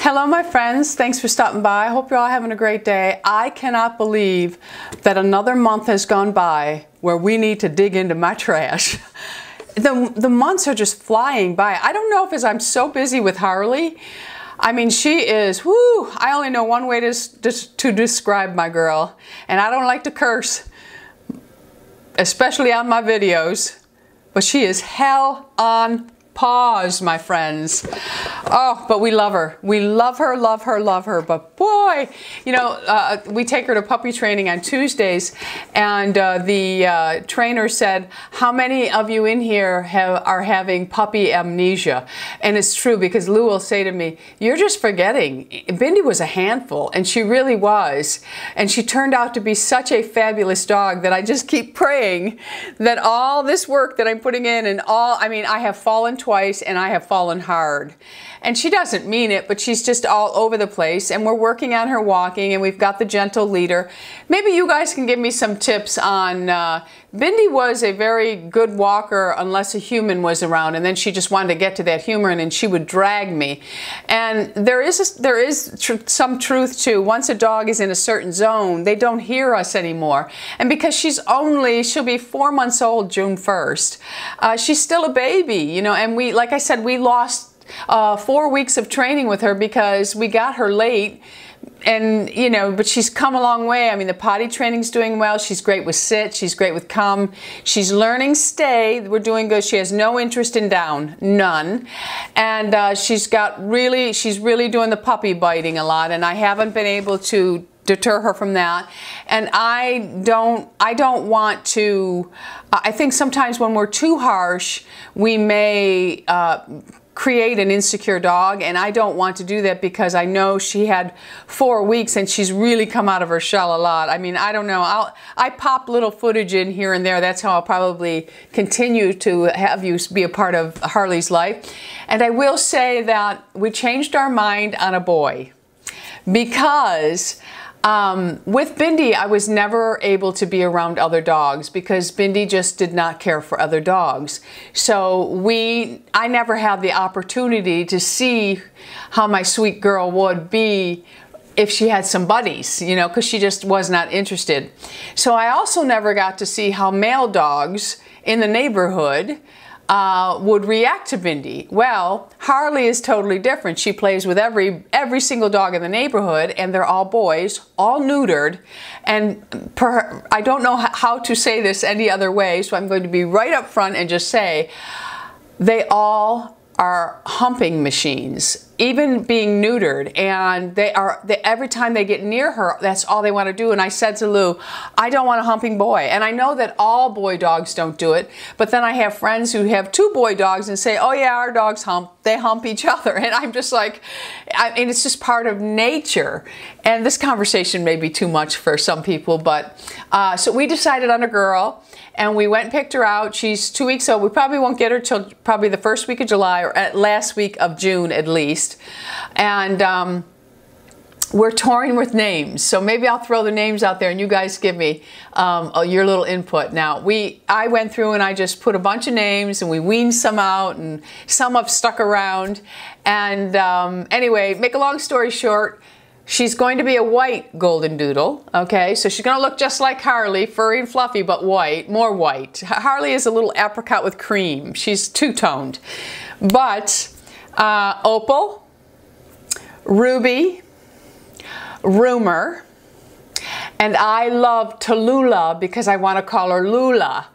Hello my friends, thanks for stopping by. I hope you're all having a great day. I cannot believe that another month has gone by where we need to dig into my trash. The months are just flying by. I don't know if it's I'm so busy with Harley. I mean, she is, whoo, I only know one way to describe my girl. And I don't like to curse, especially on my videos, but she is hell on pause, my friends. Oh, but we love her. We love her, love her, love her. But boy, you know, we take her to puppy training on Tuesdays, and the trainer said, how many of you in here are having puppy amnesia? And it's true, because Lou will say to me, you're just forgetting. Bindi was a handful, and she really was. And she turned out to be such a fabulous dog that I just keep praying that all this work that I'm putting in and all, I mean, I have fallen twice and I have fallen hard. And she doesn't mean it, but she's just all over the place, and we're working on her walking, and we've got the gentle leader. Maybe you guys can give me some tips on, Bindi was a very good walker unless a human was around, and then she just wanted to get to that human and she would drag me. And there is some truth to, once a dog is in a certain zone, they don't hear us anymore. And because she'll be 4 months old June 1st, she's still a baby, you know, and like I said, we lost 4 weeks of training with her because we got her late. And, you know, but she's come a long way. I mean, the potty training's doing well. She's great with sit. She's great with come. She's learning stay. We're doing good. She has no interest in down. None. And she's really doing the puppy biting a lot. And I haven't been able to deter her from that. And I don't want to, I think sometimes when we're too harsh, we may create an insecure dog, and I don't want to do that, because I know she had 4 weeks and she's really come out of her shell a lot. I mean, I don't know. I pop little footage in here and there. That's how I'll probably continue to have you be a part of Harley's life. And I will say that we changed our mind on a boy, because with Bindi, I was never able to be around other dogs because Bindi just did not care for other dogs. So I never had the opportunity to see how my sweet girl would be if she had some buddies, you know, because she just was not interested. So I also never got to see how male dogs in the neighborhood would react to Bindi. Well, Harley is totally different. She plays with every single dog in the neighborhood, and they're all boys, all neutered. And I don't know how to say this any other way, so I'm going to be right up front and just say they all are humping machines, even being neutered, and every time they get near her, that's all they want to do. And I said to Lou, I don't want a humping boy. And I know that all boy dogs don't do it, but then I have friends who have 2 boy dogs and say, oh yeah, our dogs hump. They hump each other. And I'm just like, and it's just part of nature. And this conversation may be too much for some people, but so we decided on a girl. And we went and picked her out. She's 2 weeks old. We probably won't get her till probably the first week of July, or at last week of June at least. And we're touring with names. So maybe I'll throw the names out there and you guys give me your little input. Now, I went through and I just put a bunch of names and we weaned some out, and some have stuck around. And anyway, make a long story short, she's going to be a white golden doodle, okay? So she's going to look just like Harley, furry and fluffy, but white, more white. Harley is a little apricot with cream. She's two-toned. But Opal, Ruby, Rumor, and I love Tallulah because I want to call her Lula.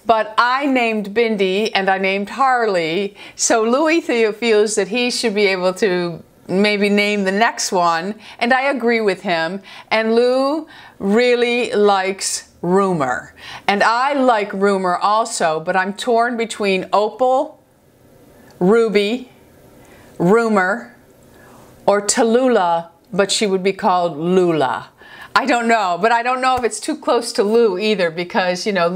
But I named Bindi and I named Harley, so Louis feels that he should be able to maybe name the next one, and I agree with him. And Lou really likes Rumor, and I like Rumor also, but I'm torn between Opal, Ruby, Rumor, or Tallulah, but she would be called Lula. I don't know, but I don't know if it's too close to Lou either, because, you know,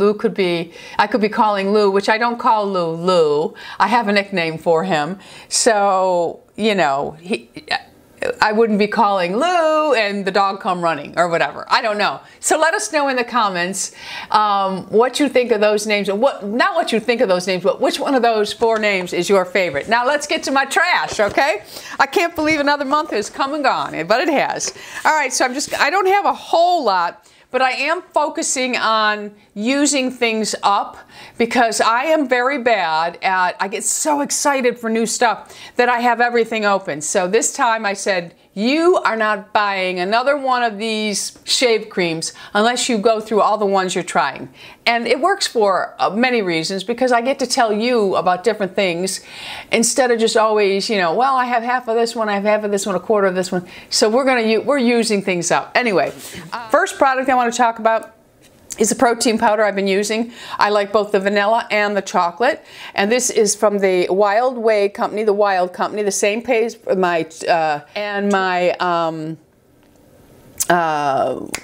I could be calling Lou, which I don't call Lou. I have a nickname for him. So, you know, I wouldn't be calling Lou and the dog come running or whatever. I don't know. So let us know in the comments what you think of those names, and not what you think of those names, but which one of those 4 names is your favorite. Now let's get to my trash, okay? I can't believe another month has come and gone, but it has. All right, so I don't have a whole lot, but I am focusing on using things up because I am very bad at, I get so excited for new stuff that I have everything open. So this time I said, you are not buying another one of these shave creams unless you go through all the ones you're trying. And it works for many reasons, because I get to tell you about different things instead of just always, you know, well, I have half of this one, I have half of this one, a quarter of this one. So we're using things up. Anyway, first product I want to talk about is a protein powder I've been using. I like both the vanilla and the chocolate. And this is from the Wild Way company, the Wild company, the same pays for my,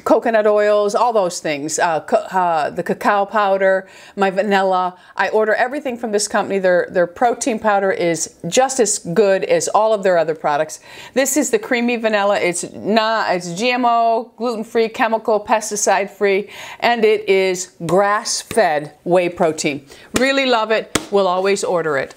coconut oils, all those things, the cacao powder, my vanilla. I order everything from this company. Their protein powder is just as good as all of their other products. This is the creamy vanilla. It's GMO, gluten-free, chemical, pesticide-free, and it is grass-fed whey protein. Really love it. We'll always order it.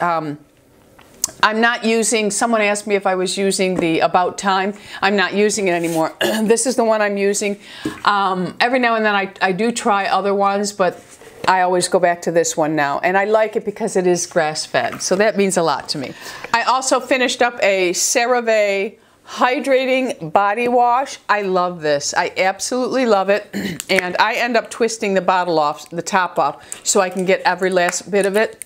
I'm not using, someone asked me if I was using the About Time. I'm not using it anymore. This is the one I'm using. Every now and then I do try other ones, but I always go back to this one now. And I like it because it is grass-fed, so that means a lot to me. I also finished up a CeraVe Hydrating Body Wash. I love this. I absolutely love it. And I end up twisting the bottle off, the top off, so I can get every last bit of it.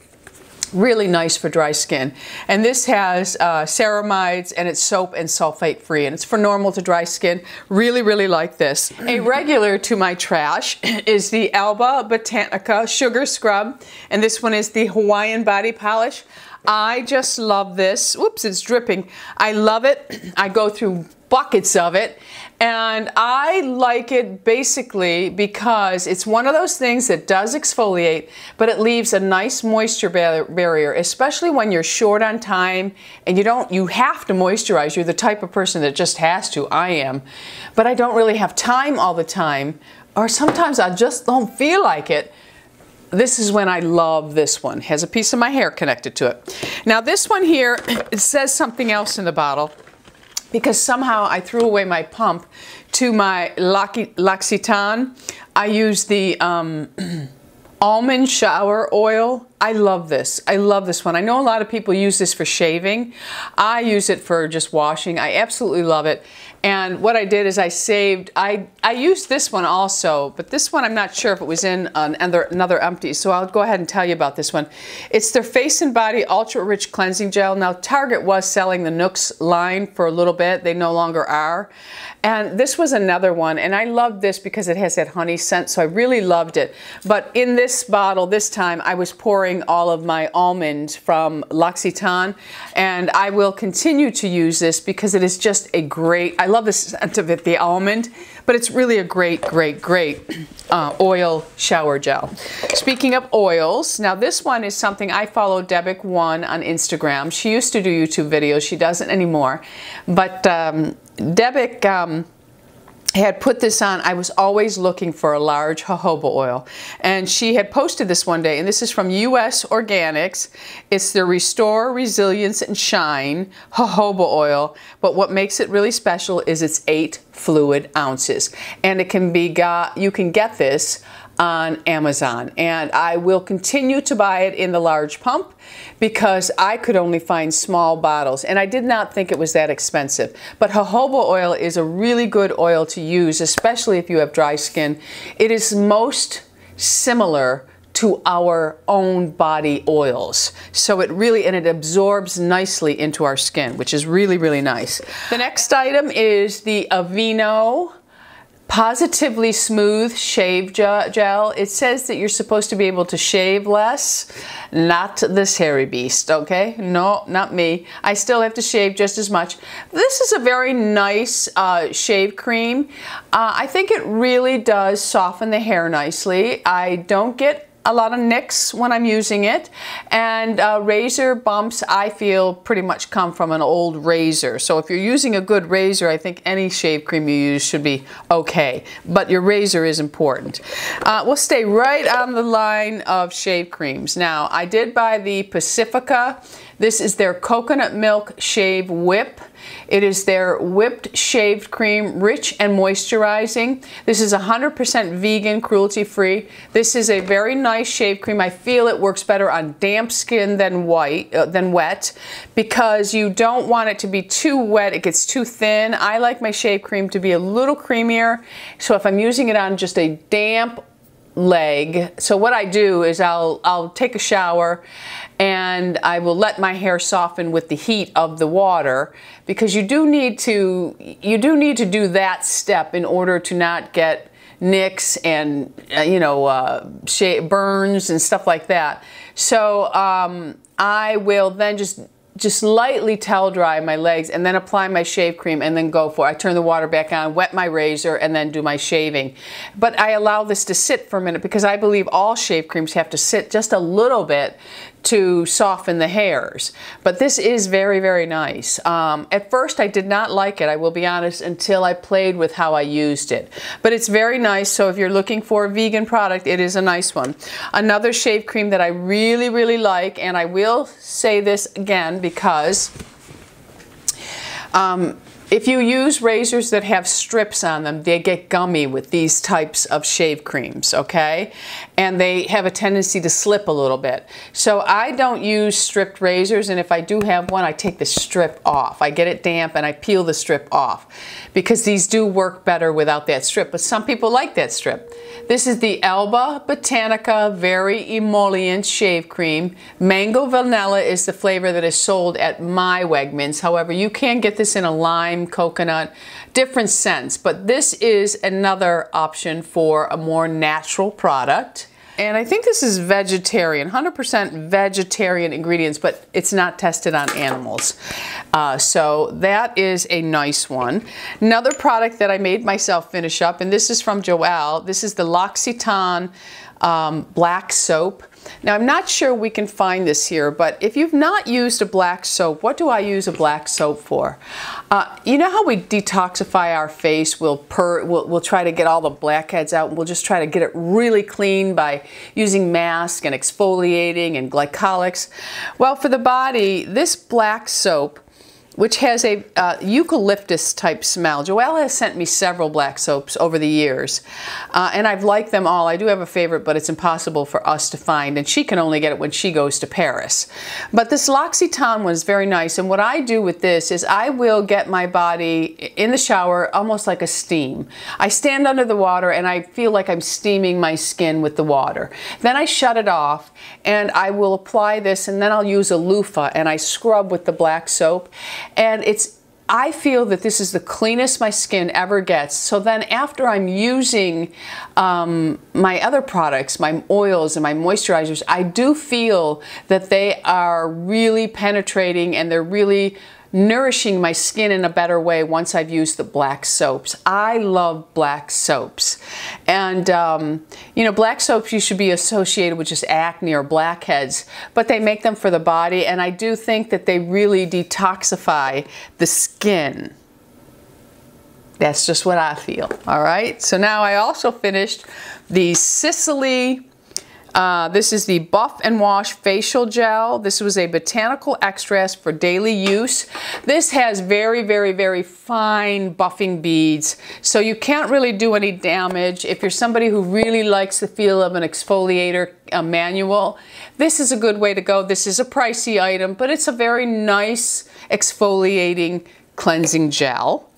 Really nice for dry skin. And this has ceramides, and it's soap and sulfate free, and it's for normal to dry skin. Really, really like this. A regular to my trash is the Alba Botanica Sugar Scrub, and this one is the Hawaiian Body Polish. I just love this. Whoops, it's dripping. I love it. I go through buckets of it, and I like it basically because it's one of those things that does exfoliate, but it leaves a nice moisture barrier, especially when you're short on time and you have to moisturize. You're the type of person that just has to. I am, but I don't really have time all the time, or sometimes I just don't feel like it. This is when I love this one. It has a piece of my hair connected to it. Now this one here, it says something else in the bottle, because somehow I threw away my pump to my L'Occitane. I use the almond shower oil. I love this. I love this one. I know a lot of people use this for shaving. I use it for just washing. I absolutely love it. And what I did is I saved, I used this one also, but this one I'm not sure if it was in another empty, so I'll go ahead and tell you about this one. It's their Face and Body Ultra Rich Cleansing Gel. Now Target was selling the Nuxe line for a little bit. They no longer are. And this was another one, and I loved this because it has that honey scent, so I really loved it. But in this bottle this time, I was pouring all of my almond from L'Occitane, and I will continue to use this because it is just a great, I love the scent of it, the almond, but it's really a great, great, great oil shower gel. Speaking of oils, now this one is something I follow Debic1 on Instagram. She used to do YouTube videos. She doesn't anymore. But Debic had put this on. I was always looking for a large jojoba oil, and she had posted this one day, and this is from US Organics. It's the Restore, Resilience, and Shine jojoba oil, but what makes it really special is it's 8 fluid ounces, and it can be you can get this on Amazon, and I will continue to buy it in the large pump because I could only find small bottles, and I did not think it was that expensive. But jojoba oil is a really good oil to use, especially if you have dry skin. It is most similar to our own body oils, so it really, and it absorbs nicely into our skin, which is really, really nice. The next item is the Aveeno Positively Smooth Shave Gel. It says that you're supposed to be able to shave less. Not this hairy beast, okay? No, not me. I still have to shave just as much. This is a very nice shave cream. I think it really does soften the hair nicely. I don't get a lot of nicks when I'm using it. And razor bumps, I feel, pretty much come from an old razor. So if you're using a good razor, I think any shave cream you use should be okay. But your razor is important. We'll stay right on the line of shave creams. Now, I did buy the Pacifica. This is their Coconut Milk Shave Whip. It is their whipped shaved cream, rich and moisturizing. This is 100% vegan, cruelty-free. This is a very nice shave cream. I feel it works better on damp skin than wet, because you don't want it to be too wet. It gets too thin. I like my shave cream to be a little creamier. So if I'm using it on just a damp leg, so what I do is I'll take a shower and I will let my hair soften with the heat of the water, because you do need to do that step in order to not get nicks and burns and stuff like that. So I will then just lightly towel dry my legs and then apply my shave cream and then go for it. I turn the water back on, wet my razor, and then do my shaving. But I allow this to sit for a minute, because I believe all shave creams have to sit just a little bit to soften the hairs. But this is very, very nice. At first I did not like it, I will be honest, until I played with how I used it. But it's very nice, so if you're looking for a vegan product, it is a nice one. Another shave cream that I really, really like, and I will say this again because if you use razors that have strips on them, they get gummy with these types of shave creams, okay? And they have a tendency to slip a little bit. So I don't use stripped razors, and if I do have one, I take the strip off. I get it damp and I peel the strip off, because these do work better without that strip, but some people like that strip. This is the Alba Botanica Very Emollient Shave Cream. Mango Vanilla is the flavor that is sold at my Wegmans. However, you can get this in a lime, coconut, different scents, but this is another option for a more natural product. And I think this is vegetarian, 100% vegetarian ingredients, but it's not tested on animals. So that is a nice one. Another product that I made myself finish up, and this is from Joelle. This is the L'Occitane black soap. Now, I'm not sure we can find this here, but if you've not used a black soap, what do I use a black soap for? You know how we detoxify our face? We'll try to get all the blackheads out, and we'll just try to get it really clean by using mask and exfoliating and glycolics. Well, for the body, this black soap, which has a eucalyptus type smell. Joelle has sent me several black soaps over the years, and I've liked them all. I do have a favorite, but it's impossible for us to find, and she can only get it when she goes to Paris. But this L'Occitane one is very nice, and what I do with this is I will get my body in the shower almost like a steam. I stand under the water and I feel like I'm steaming my skin with the water. Then I shut it off and I will apply this, and then I'll use a loofah and I scrub with the black soap. And I feel that this is the cleanest my skin ever gets. So then after I'm using my other products, my oils and my moisturizers, I do feel that they are really penetrating and they're really nourishing my skin in a better way once I've used the black soaps. I love black soaps. And, you know, black soaps you should be associated with just acne or blackheads, but they make them for the body, and I do think that they really detoxify the skin. That's just what I feel. All right, so now I also finished the Sisley. This is the Buff and Wash Facial Gel. This was a botanical extract for daily use. This has very, very, very fine buffing beads, so you can't really do any damage. If you're somebody who really likes the feel of an exfoliator manual, this is a good way to go. This is a pricey item, but it's a very nice exfoliating cleansing gel.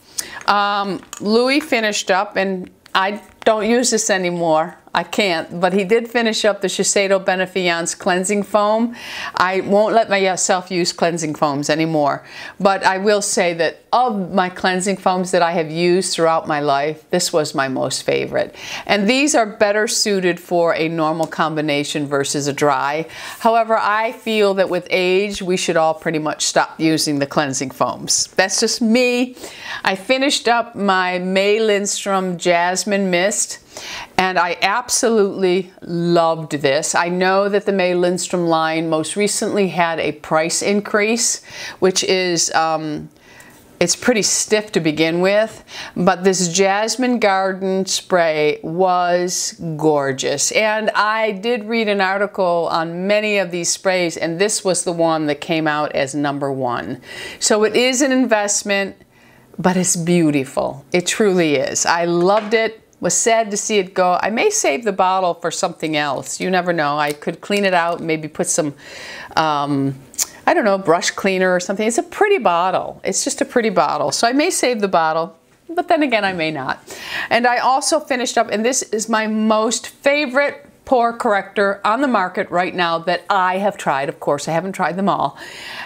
Louis finished up, and I don't use this anymore. I can't, but he did finish up the Shiseido Benefiance cleansing foam. I won't let myself use cleansing foams anymore, but I will say that of my cleansing foams that I have used throughout my life, this was my most favorite. And these are better suited for a normal combination versus a dry. However, I feel that with age, we should all pretty much stop using the cleansing foams. That's just me. I finished up my May Lindstrom Jasmine Mist. And I absolutely loved this. I know that the May Lindstrom line most recently had a price increase, which is, it's pretty stiff to begin with, but this Jasmine Garden spray was gorgeous. And I did read an article on many of these sprays, and this was the one that came out as #1. So it is an investment, but it's beautiful. It truly is. I loved it. Was sad to see it go. I may save the bottle for something else. You never know. I could clean it out, maybe put some, I don't know, brush cleaner or something. It's a pretty bottle. It's just a pretty bottle. So I may save the bottle, but then again, I may not. And I also finished up, and this is my most favorite pore corrector on the market right now that I have tried. Of course, I haven't tried them all.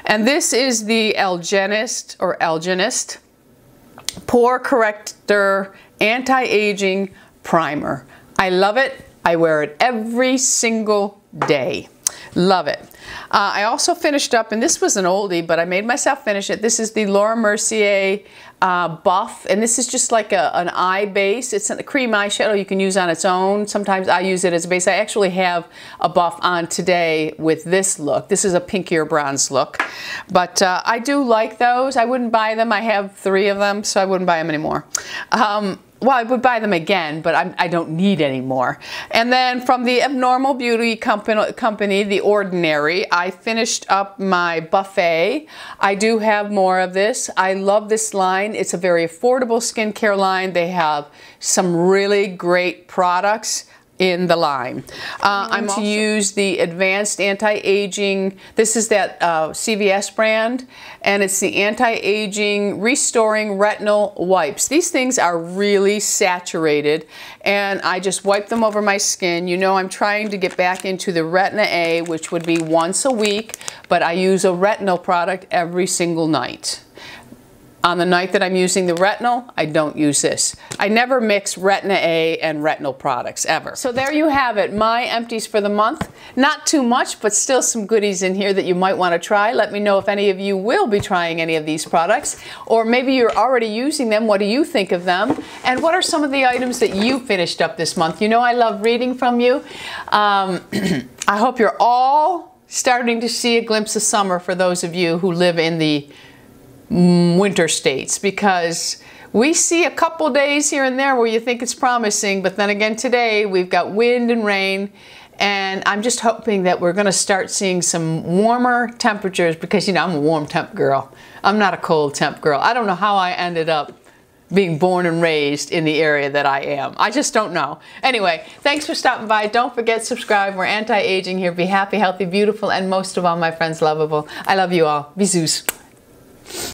And this is the Algenist or Algenist Pore Corrector Anti-Aging Primer. I love it. I wear it every single day. Love it. I also finished up, and this was an oldie, but I made myself finish it. This is the Laura Mercier Buff, and this is just like an eye base. It's a cream eyeshadow you can use on its own. Sometimes I use it as a base. I actually have a buff on today with this look. This is a pinkier bronze look, but I do like those. I wouldn't buy them. I have 3 of them, so I wouldn't buy them anymore. Well, I would buy them again, but I don't need any more. And then from the Abnormal Beauty company, The Ordinary, I finished up my buffet. I do have more of this. I love this line. It's a very affordable skincare line. They have some really great products in the line. I'm to use the Advanced Anti-Aging. This is that CVS brand, and it's the Anti-Aging Restoring Retinol Wipes. These things are really saturated, and I just wipe them over my skin. You know, I'm trying to get back into the Retina A, which would be once a week, but I use a retinol product every single night. On the night that I'm using the retinol, I don't use this. I never mix Retina A and retinol products, ever. So there you have it, my empties for the month. Not too much, but still some goodies in here that you might want to try. Let me know if any of you will be trying any of these products, or maybe you're already using them. What do you think of them? And what are some of the items that you finished up this month? You know I love reading from you. I hope you're all starting to see a glimpse of summer for those of you who live in the winter states, because we see a couple days here and there where you think it's promising, but then again today we've got wind and rain, and I'm just hoping that we're going to start seeing some warmer temperatures, because you know I'm a warm temp girl. I'm not a cold temp girl. I don't know how I ended up being born and raised in the area that I am. I just don't know. Anyway, thanks for stopping by. Don't forget, subscribe. We're anti-aging here. Be happy, healthy, beautiful, and most of all, my friends, lovable. I love you all. Bisous.